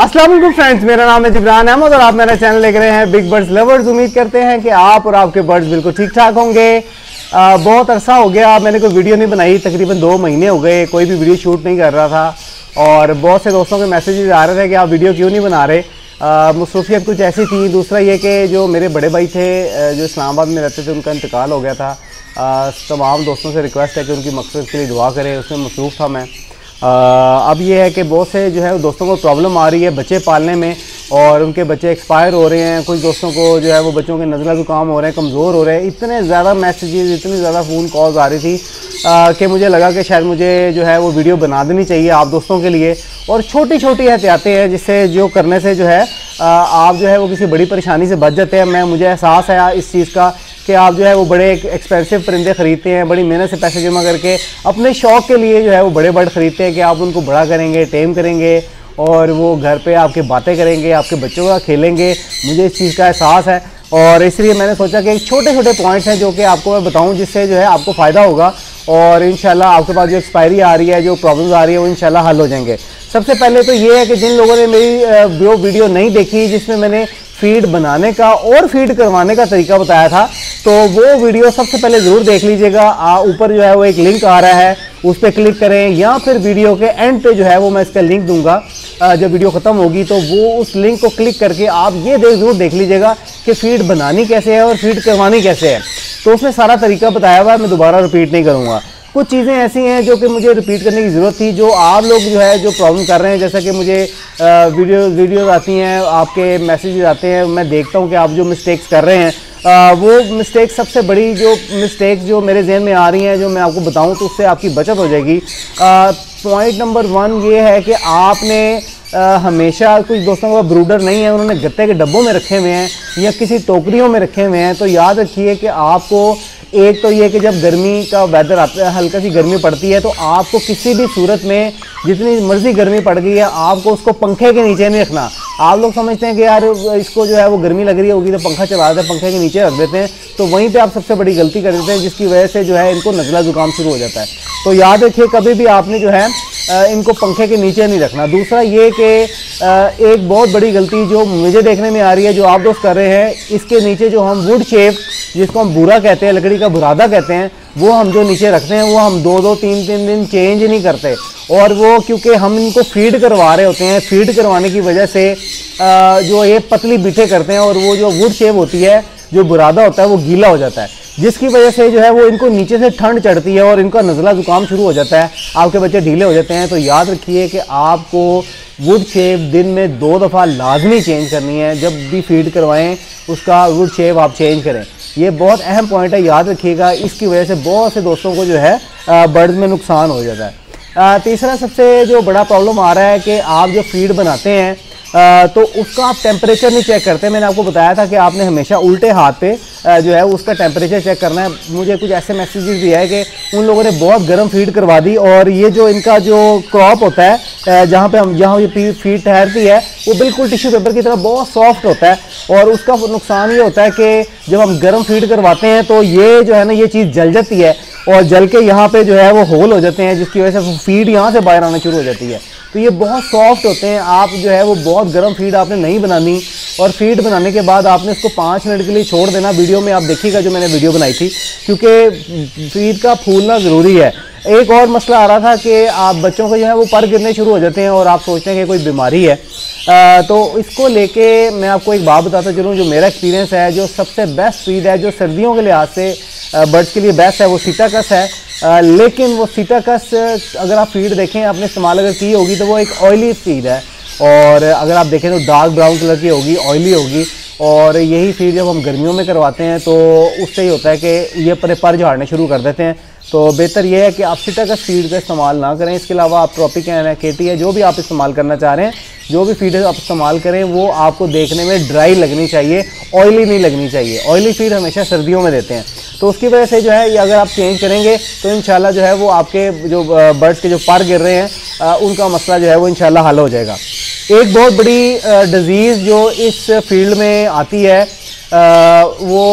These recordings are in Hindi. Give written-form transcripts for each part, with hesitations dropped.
अस्सलाम वालेकुम फ्रेंड्स, मेरा नाम है जिब्रान अहमद और आप मेरा चैनल देख रहे हैं बिग बर्ड्स लवर्स। उम्मीद करते हैं कि आप और आपके बर्ड्स बिल्कुल ठीक ठाक होंगे। बहुत अरसा हो गया मैंने कोई वीडियो नहीं बनाई, तकरीबन 2 महीने हो गए कोई भी वीडियो शूट नहीं कर रहा था और बहुत से दोस्तों के मैसेजेस आ रहे थे कि आप वीडियो क्यों नहीं बना रहे। मसरूफियत कुछ ऐसी थी। दूसरा ये कि जो मेरे बड़े भाई थे जो इस्लामाबाद में रहते थे, उनका इंतकाल हो गया था। तमाम दोस्तों से रिक्वेस्ट है कि उनकी मकसद के लिए दुआ करें, उसमें मसरूफ़ था मैं। अब ये है कि बहुत से जो है दोस्तों को प्रॉब्लम आ रही है बच्चे पालने में और उनके बच्चे एक्सपायर हो रहे हैं। कुछ दोस्तों को जो है वो बच्चों के नज़ला ज़ुकाम हो रहे हैं, कमज़ोर हो रहे हैं। इतने ज़्यादा मैसेजेस, इतनी ज़्यादा फ़ोन कॉल्स आ रही थी कि मुझे लगा कि शायद मुझे जो है वो वीडियो बना देनी चाहिए आप दोस्तों के लिए। और छोटी छोटी एहतियातें हैं जिससे जो करने से जो है आप जो है वो किसी बड़ी परेशानी से बच जाते हैं। मुझे एहसास है इस चीज़ का कि आप जो है वो बड़े एक्सपेंसिव परिंदे ख़रीदते हैं, बड़ी मेहनत से पैसे जमा करके अपने शौक़ के लिए जो है वो बड़े बर्ड ख़रीदते हैं कि आप उनको बड़ा करेंगे, टेम करेंगे और वो घर पे आपके बातें करेंगे, आपके बच्चों का खेलेंगे। मुझे इस चीज़ का एहसास है और इसलिए मैंने सोचा कि छोटे छोटे पॉइंट्स हैं जो कि आपको मैं बताऊं जिससे जो है आपको फ़ायदा होगा और इंशाल्लाह आपके पास जो एक्सपायरी आ रही है, जो प्रॉब्लम्स आ रही है, वो इंशाल्लाह हल हो जाएंगे। सबसे पहले तो ये है कि जिन लोगों ने मेरी वो वीडियो नहीं देखी जिसमें मैंने फीड बनाने का और फीड करवाने का तरीका बताया था, तो वो वीडियो सबसे पहले ज़रूर देख लीजिएगा। ऊपर जो है वो एक लिंक आ रहा है, उस पर क्लिक करें या फिर वीडियो के एंड पे जो है वो मैं इसका लिंक दूंगा। जब वीडियो ख़त्म होगी तो वो उस लिंक को क्लिक करके आप ये ज़रूर देख लीजिएगा कि फ़ीड बनानी कैसे है और फीड करवानी कैसे है। तो उसमें सारा तरीका बताया हुआ है, मैं दोबारा रिपीट नहीं करूँगा। कुछ चीज़ें ऐसी हैं जो कि मुझे रिपीट करने की ज़रूरत थी, जो आप लोग जो है जो प्रॉब्लम कर रहे हैं। जैसा कि मुझे वीडियोज़ आती हैं, आपके मैसेजेस आते हैं, मैं देखता हूं कि आप जो मिस्टेक्स कर रहे हैं वो मिस्टेक, सबसे बड़ी जो मिस्टेक्स जो मेरे जहन में आ रही हैं जो मैं आपको बताऊं तो उससे आपकी बचत हो जाएगी। पॉइंट नंबर 1 ये है कि आपने हमेशा, कुछ दोस्तों का ब्रूडर नहीं है, उन्होंने गत्ते के डब्बों में रखे हुए हैं या किसी टोकरियों में रखे हुए हैं, तो याद रखिए कि आपको एक तो ये कि जब गर्मी का वेदर आता है, हल्का सी गर्मी पड़ती है, तो आपको किसी भी सूरत में जितनी मर्जी गर्मी पड़ गई है आपको उसको पंखे के नीचे नहीं रखना। आप लोग समझते हैं कि यार इसको जो है वो गर्मी लग रही होगी तो पंखा चला देते हैं, पंखे के नीचे रख देते हैं, तो वहीं पे आप सबसे बड़ी गलती कर देते हैं जिसकी वजह से जो है इनको नज़ला ज़ुकाम शुरू हो जाता है। तो याद रखिए कभी भी आपने जो है इनको पंखे के नीचे नहीं रखना। दूसरा ये कि एक बहुत बड़ी गलती जो मुझे देखने में आ रही है जो आप दोस्त कर रहे हैं, इसके नीचे जो हम वुड शेप, जिसको हम बुरा कहते हैं, लकड़ी का बुरादा कहते हैं, वो हम जो नीचे रखते हैं वो हम 2-2, 3-3 दिन चेंज नहीं करते। और वो क्योंकि हम इनको फीड करवा रहे होते हैं, फीड करवाने की वजह से जो ये पतली बिठे करते हैं और वो जो वुड शेप होती है, जो बुरादा होता है, वो गीला हो जाता है, जिसकी वजह से जो है वो इनको नीचे से ठंड चढ़ती है और इनका नज़ला ज़ुकाम शुरू हो जाता है, आपके बच्चे ढीले हो जाते हैं। तो याद रखिए कि आपको वुड शेप दिन में 2 दफ़ा लाजमी चेंज करनी है। जब भी फीड करवाएं उसका वुड शेप आप चेंज करें, ये बहुत अहम पॉइंट है, याद रखिएगा। इसकी वजह से बहुत से दोस्तों को जो है बर्ड्स में नुकसान हो जाता है। तीसरा सबसे जो बड़ा प्रॉब्लम आ रहा है कि आप जो फीड बनाते हैं तो उसका आप टेम्परेचर नहीं चेक करते। मैंने आपको बताया था कि आपने हमेशा उल्टे हाथ पे जो है उसका टेम्परेचर चेक करना है। मुझे कुछ ऐसे मैसेजेस भी है कि उन लोगों ने बहुत गर्म फीड करवा दी और ये जो इनका जो क्रॉप होता है जहाँ ये फीड ठहरती है वो बिल्कुल टिश्यू पेपर की तरह बहुत सॉफ्ट होता है और उसका नुकसान ये होता है कि जब हम गर्म फीड करवाते हैं तो ये जो है ना ये चीज़ जल जाती है और जल के यहाँ पे जो है वो होल हो जाते हैं, जिसकी वजह से फीड यहाँ से बाहर आना शुरू हो जाती है। तो ये बहुत सॉफ्ट होते हैं। आप जो है वो बहुत गर्म फीड आपने नहीं बनानी और फीड बनाने के बाद आपने इसको 5 मिनट के लिए छोड़ देना। वीडियो में आप देखिएगा जो मैंने वीडियो बनाई थी, क्योंकि फीड का फूलना ज़रूरी है। एक और मसला आ रहा था कि आप बच्चों को जो है वो पर गिरने शुरू हो जाते हैं और आप सोचते हैं कि कोई बीमारी है। तो इसको लेके मैं आपको एक बात बताता चलूँ जो मेरा एक्सपीरियंस है। जो सबसे बेस्ट फीड है जो सर्दियों के लिहाज से बर्ड्स के लिए बेस्ट है वो सीटाकस है। लेकिन वो सीटाकस अगर आप फीड देखें आपने इस्तेमाल अगर की होगी तो वो एक ऑयली फीड है और अगर आप देखें तो डार्क ब्राउन कलर की होगी, ऑयली होगी। और यही फीड जब हम गर्मियों में करवाते हैं तो उससे ही होता है कि ये पर झाड़ने शुरू कर देते हैं। तो बेहतर यह है कि आप सीटाकस फीड का इस्तेमाल ना करें। इसके अलावा आप ट्रॉपिकैन है, केटी है, जो भी आप इस्तेमाल करना चाह रहे हैं, जो भी फीड आप इस्तेमाल करें वो आपको देखने में ड्राई लगनी चाहिए, ऑयली नहीं लगनी चाहिए। ऑयली फीड हमेशा सर्दियों में देते हैं, तो उसकी वजह से जो है ये अगर आप चेंज करेंगे तो इंशाल्लाह जो है वो आपके जो बर्ड्स के जो पर गिर रहे हैं उनका मसला जो है वो इंशाल्लाह हल हो जाएगा। एक बहुत बड़ी डिजीज़ जो इस फील्ड में आती है वो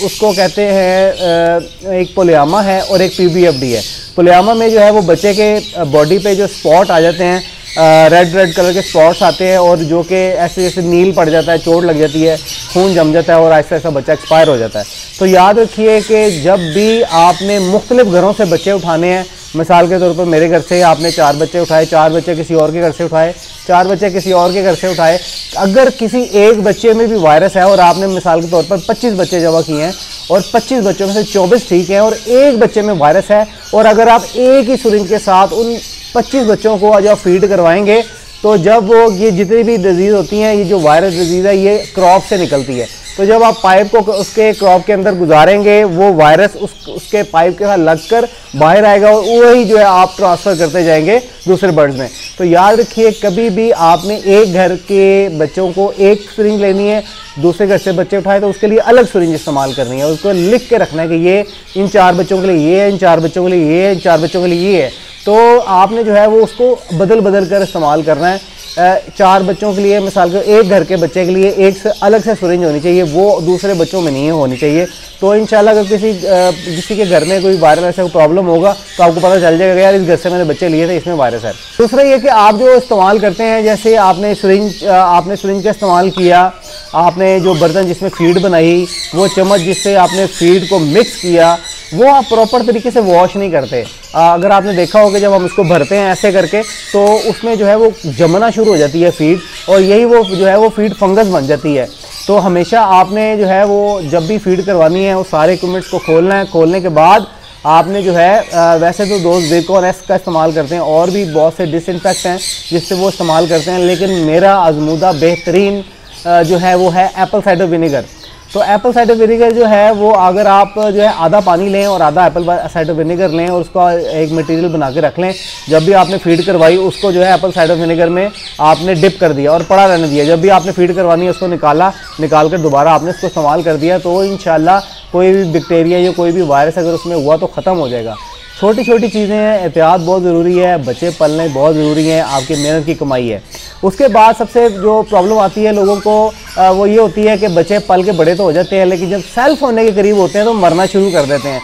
उसको कहते हैं, एक पोलियामा है और एक PBFD है। पोलियामा में जो है वो बच्चे के बॉडी पे जो स्पॉट आ जाते हैं रेड रेड कलर के स्पॉट्स आते हैं और जो कि ऐसे जैसे नील पड़ जाता है, चोट लग जाती है, खून जम जाता है और ऐसा ऐसा बच्चा एक्सपायर हो जाता है। तो याद रखिए कि जब भी आपने मुख्तलिफ घरों से बच्चे उठाने हैं, मिसाल के तौर पर मेरे घर से आपने 4 बच्चे उठाए, 4 बच्चे किसी और के घर से उठाए, 4 बच्चे किसी और के घर से उठाए, अगर किसी एक बच्चे में भी वायरस है और आपने मिसाल के तौर पर 25 बच्चे जमा किए हैं और 25 बच्चों में से 24 ठीक हैं और एक बच्चे में वायरस है, और अगर आप एक ही सिरिंज के साथ उन 25 बच्चों को आज आप फीड करवाएंगे तो जब वो ये जितनी भी डिजीज़ होती हैं, ये जो वायरस डिजीज़ है ये क्रॉप से निकलती है, तो जब आप पाइप को उसके क्रॉप के अंदर गुजारेंगे वो वायरस उसके पाइप के साथ लगकर बाहर आएगा और वही जो है आप ट्रांसफ़र करते जाएंगे दूसरे बर्ड्स में। तो याद रखिए कभी भी आपने एक घर के बच्चों को एक सिरिंज लेनी है, दूसरे घर से बच्चे उठाए तो उसके लिए अलग सिरिंज इस्तेमाल करनी है, उसको लिख के रखना है कि ये इन 4 बच्चों के लिए ये है, इन 4 बच्चों के लिए ये है, इन 4 बच्चों के लिए ये है। तो आपने जो है वो उसको बदल बदल कर इस्तेमाल करना है। 4 बच्चों के लिए मिसाल के एक घर के बच्चे के लिए एक से अलग से सिरिंज होनी चाहिए, वो दूसरे बच्चों में नहीं होनी चाहिए। तो इंशाल्लाह अगर किसी के घर में कोई वायरस ऐसा कोई प्रॉब्लम होगा तो आपको पता चल जाएगा यार इस घर से मैंने बच्चे लिए थे, इसमें वायरस है। दूसरा ये कि आप जो इस्तेमाल करते हैं, जैसे आपने सिरिंज का इस्तेमाल किया, आपने जो बर्तन जिसमें फीड बनाई, वो चम्मच जिससे आपने फीड को मिक्स किया, वो आप प्रॉपर तरीके से वॉश नहीं करते। अगर आपने देखा होगा जब हम उसको भरते हैं ऐसे करके तो उसमें जो है वो जमना शुरू हो जाती है फीड, और यही वो जो है वो फीड फंगस बन जाती है। तो हमेशा आपने जो है वो जब भी फीड करवानी है वो सारे इक्विपमेंट्स को खोलना है। खोलने के बाद आपने जो है वैसे तो दोस्त वेकोन एस का इस्तेमाल करते हैं और भी बहुत से डिसइंफेक्ट हैं जिससे वो इस्तेमाल करते हैं, लेकिन मेरा आजमूदा बेहतरीन जो है वो है एप्पल साइडर विनेगर। तो एप्पल साइडर विनेगर जो है वो अगर आप जो है आधा पानी लें और आधा एप्पल साइडर विनेगर लें और उसका एक मटेरियल बना के रख लें, जब भी आपने फीड करवाई उसको जो है एप्पल साइडर विनेगर में आपने डिप कर दिया और पड़ा रहने दिया। जब भी आपने फीड करवानी है उसको निकाल कर दोबारा आपने उसको इस्तेमाल कर दिया, तो इंशाल्लाह कोई भी बैक्टीरिया या कोई भी वायरस अगर उसमें हुआ तो ख़त्म हो जाएगा। छोटी छोटी चीज़ें हैं, एहतियात बहुत ज़रूरी है, बच्चे पलने बहुत ज़रूरी है, आपकी मेहनत की कमाई है। उसके बाद सबसे जो प्रॉब्लम आती है लोगों को वो ये होती है कि बच्चे पल के बड़े तो हो जाते हैं, लेकिन जब सेल्फ होने के करीब होते हैं तो मरना शुरू कर देते हैं।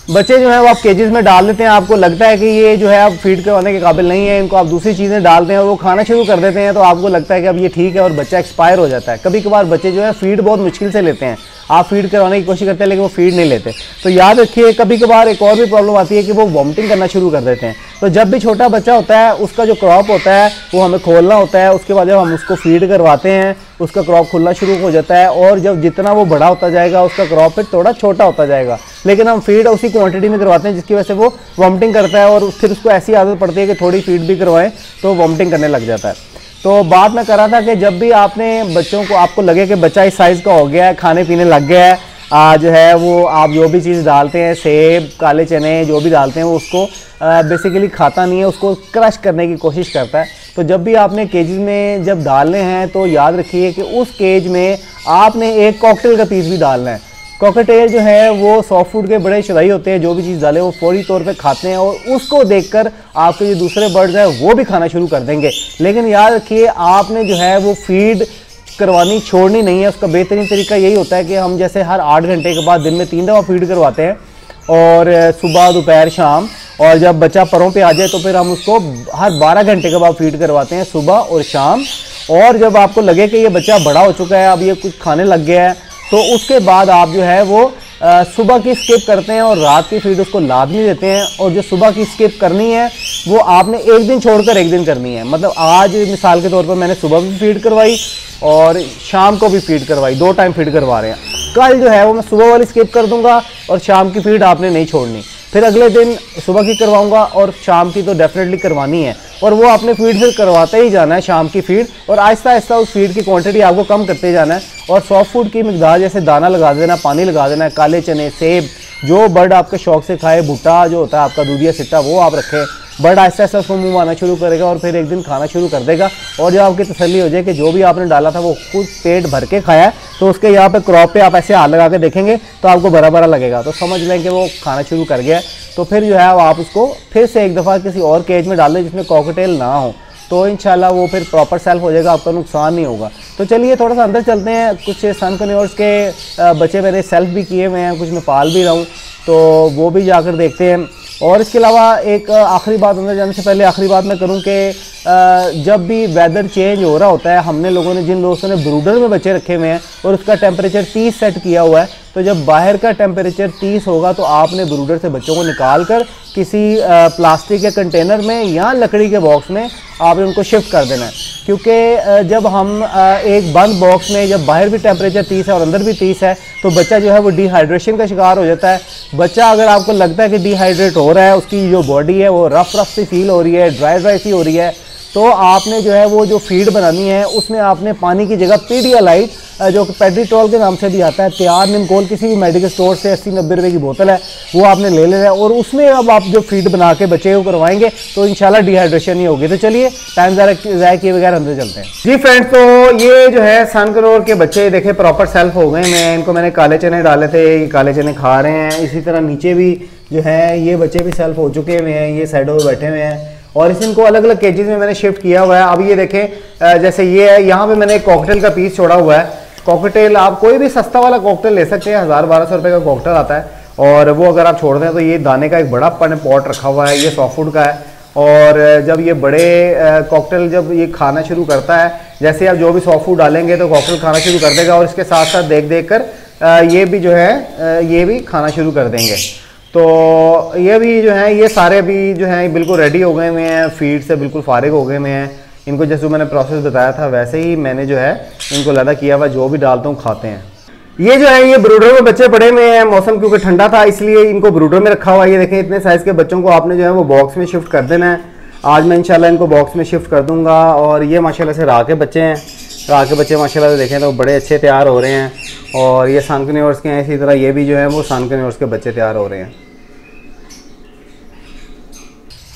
बच्चे जो है वो आप केजेस में डाल देते हैं, आपको लगता है कि ये जो है आप फीड करवाने के काबिल नहीं है, इनको आप दूसरी चीज़ें डालते हैं और वो खाना शुरू कर देते हैं, तो आपको लगता है कि अब ये ठीक है और बच्चा एक्सपायर हो जाता है। कभी कभार बच्चे जो है फीड बहुत मुश्किल से लेते हैं, आप फीड करवाने की कोशिश करते हैं लेकिन वो फीड नहीं लेते। तो याद रखिए कभी कभार एक और भी प्रॉब्लम आती है कि वो वॉमिटिंग करना शुरू कर देते हैं। तो जब भी छोटा बच्चा होता है उसका जो क्रॉप होता है वो हमें खोलना होता है, उसके बाद जब हम उसको फीड करवाते हैं उसका क्रॉप खुलना शुरू हो जाता है, और जब जितना वो बड़ा होता जाएगा उसका क्रॉप फिर थोड़ा छोटा होता जाएगा, लेकिन हम फीड उसी क्वांटिटी में करवाते हैं जिसकी वजह से वो वॉमिटिंग करता है, और फिर उसको ऐसी आदत पड़ती है कि थोड़ी फीड भी करवाएं तो वॉमिटिंग करने लग जाता है। तो बात मैं कर रहा था कि जब भी आपने बच्चों को आपको लगे कि बच्चा इस साइज़ का हो गया है, खाने पीने लग गया है, जो है वो आप जो भी चीज़ डालते हैं, सेब, काले चने जो भी डालते हैं वो उसको बेसिकली खाता नहीं है, उसको क्रश करने की कोशिश करता है। तो जब भी आपने केजेस में जब डालने हैं तो याद रखिए कि उस केज में आपने एक कॉकटेल का पीस भी डालना है। कॉकटेल जो है वो सॉफ्ट फूड के बड़े शराई होते हैं, जो भी चीज़ डाले वो फौरी तौर पे खाते हैं और उसको देखकर आपके जो दूसरे बर्ड्स हैं वो भी खाना शुरू कर देंगे। लेकिन याद रखिए आपने जो है वो फीड करवानी छोड़नी नहीं है। उसका बेहतरीन तरीका यही होता है कि हम जैसे हर 8 घंटे के बाद दिन में 3 दफ़ा फीड करवाते हैं, और सुबह दोपहर शाम, और जब बच्चा परों पे आ जाए तो फिर हम उसको हर 12 घंटे के बाद फीड करवाते हैं सुबह और शाम। और जब आपको लगे कि ये बच्चा बड़ा हो चुका है, अब ये कुछ खाने लग गया है, तो उसके बाद आप जो है वो सुबह की स्किप करते हैं और रात की फीड उसको लाजमी देते हैं। और जो सुबह की स्किप करनी है वो आपने एक दिन छोड़कर एक दिन करनी है। मतलब आज मिसाल के तौर पर मैंने सुबह भी फीड करवाई और शाम को भी फीड करवाई, 2 टाइम फीड करवा रहे हैं। कल जो है वो मैं सुबह वाली स्किप कर दूंगा और शाम की फीड आपने नहीं छोड़नी, फिर अगले दिन सुबह की करवाऊंगा और शाम की तो डेफिनेटली करवानी है, और वो आपने फीड फिर करवाते ही जाना है शाम की फीड, और आहिस्ता आहिस्ता उस फीड की क्वांटिटी आपको कम करते जाना है। और सॉफ्ट फूड की मिकदार जैसे दाना लगा देना, पानी लगा देना है, काले चने, सेब, जो बर्ड आपके शौक से खाए, भुट्टा जो होता है आपका दूधिया सिट्टा वो आप रखें। बर्ड आहिस्ता आहिस्ता उसको मुँह आना शुरू करेगा और फिर एक दिन खाना शुरू कर देगा, और जब आपकी तसल्ली हो जाए कि जो भी आपने डाला था वो खुद पेट भर के खाया है, तो उसके यहाँ पे क्रॉप पे आप ऐसे हाथ लगा के देखेंगे तो आपको बड़ा बड़ा लगेगा, तो समझ लें कि वो खाना शुरू कर गया है। तो फिर जो है आप उसको फिर से एक दफ़ा किसी और केज में डाल दें जिसमें कॉकटेल ना हो, तो इंशाल्लाह वो फिर प्रॉपर सेल्फ हो जाएगा, आपका नुकसान नहीं होगा। तो चलिए थोड़ा सा अंदर चलते हैं। कुछ सनकन्योर्स के बच्चे मैंने सेल्फ भी किए हुए हैं, कुछ मैं पाल भी रहा हूँ, तो वो भी जाकर देखते हैं। और इसके अलावा एक आखिरी बात अंदर जाने से पहले आखिरी बात मैं करूं कि जब भी वेदर चेंज हो रहा होता है, हमने लोगों ने जिन दोस्तों ने ब्रूडर में बच्चे रखे हुए हैं और उसका टेम्परेचर 30 सेट किया हुआ है, तो जब बाहर का टेम्परेचर 30 होगा तो आपने ब्रूडर से बच्चों को निकाल कर किसी प्लास्टिक के कंटेनर में या लकड़ी के बॉक्स में आपने उनको शिफ्ट कर देना है। क्योंकि जब हम एक बंद बॉक्स में जब बाहर भी टेम्परेचर 30 है और अंदर भी 30 है तो बच्चा जो है वो डिहाइड्रेशन का शिकार हो जाता है। बच्चा अगर आपको लगता है कि डिहाइड्रेट हो रहा है, उसकी जो बॉडी है वो रफ सी फील हो रही है, ड्राई सी हो रही है, तो आपने जो है वो जो फीड बनानी है उसमें आपने पानी की जगह पीडियालाइट, जो पेड्रीटॉल के नाम से भी आता है, तैयार निमकोल किसी भी मेडिकल स्टोर से 80-90 रुपए की बोतल है, वो आपने ले लेना है और उसमें अब आप जो फीड बना के बच्चे को करवाएंगे तो इंशाल्लाह डिहाइड्रेशन नहीं होगी। तो चलिए टाइम ज़ाया किए बगैर अंदर चलते हैं जी फ्रेंड्स। तो ये जो है सनकरोर के बच्चे देखे प्रॉपर सेल्फ हो गए। मैं इनको मैंने काले चने डाले थे, ये काले चने खा रहे हैं। इसी तरह नीचे भी जो है ये बच्चे भी सेल्फ हो चुके हुए हैं, ये साइडों में बैठे हुए हैं और इनको अलग अलग केजेस में मैंने शिफ्ट किया हुआ है। अब ये देखें जैसे ये है, यहाँ पे मैंने एक कॉकटेल का पीस छोड़ा हुआ है। कॉकटेल आप कोई भी सस्ता वाला कॉकटेल ले सकते हैं, 1000-1200 रुपये का कॉकटेल आता है और वो अगर आप छोड़ दें तो ये दाने का एक बड़ा पॉट रखा हुआ है, ये सॉफ्ट फूड का है। और जब ये बड़े कॉकटेल जब ये खाना शुरू करता है, जैसे आप जो भी सॉफ्ट फूड डालेंगे तो कॉकटेल खाना शुरू कर देगा और इसके साथ साथ देख देख कर ये भी जो है ये भी खाना शुरू कर देंगे। तो ये भी जो है ये सारे भी जो हैं बिल्कुल रेडी हो गए हुए हैं, फीड से बिल्कुल फारिग हो गए हुए हैं। इनको जैसे मैंने प्रोसेस बताया था वैसे ही मैंने जो है इनको लदा किया हुआ, जो भी डालता हूँ खाते हैं। ये जो है ये ब्रूडर में बच्चे पड़े हुए हैं, मौसम क्योंकि ठंडा था इसलिए इनको ब्रूडर में रखा हुआ है। ये देखें इतने साइज़ के बच्चों को आपने जो है वो बॉक्स में शिफ्ट कर देना है। आज मैं इंशाल्लाह इनको बॉक्स में शिफ्ट कर दूँगा। और ये माशाल्लाह से राह के बच्चे हैं, राह के बच्चे माशाल्लाह से देखें तो बड़े अच्छे तैयार हो रहे हैं। और ये सनकन्योर्स के हैं, इसी तरह ये भी जो है वो सनकन्योर्स के बच्चे तैयार हो रहे हैं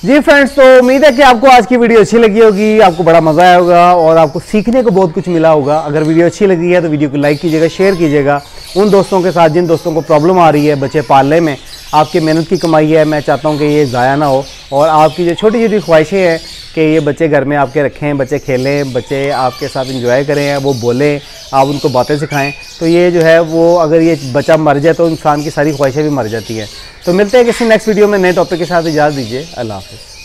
जी फ्रेंड्स। तो उम्मीद है कि आपको आज की वीडियो अच्छी लगी होगी, आपको बड़ा मज़ा आया होगा और आपको सीखने को बहुत कुछ मिला होगा। अगर वीडियो अच्छी लगी है तो वीडियो को लाइक कीजिएगा, शेयर कीजिएगा उन दोस्तों के साथ जिन दोस्तों को प्रॉब्लम आ रही है बच्चे पालने में। आपकी मेहनत की कमाई है, मैं चाहता हूँ कि ये ज़ाया ना हो और आपकी जो छोटी छोटी ख्वाहिशें हैं कि ये बच्चे घर में आपके रखें, बच्चे खेलें, बच्चे आपके साथ इंजॉय करें, वो बोलें, आप उनको बातें सिखाएं, तो ये जो है वो अगर ये बच्चा मर जाए तो इंसान की सारी ख्वाहिशें भी मर जाती हैं। तो मिलते हैं किसी नेक्स्ट वीडियो में नए टॉपिक के साथ। इजाज़त दीजिए, अल्लाह हाफ़िज़।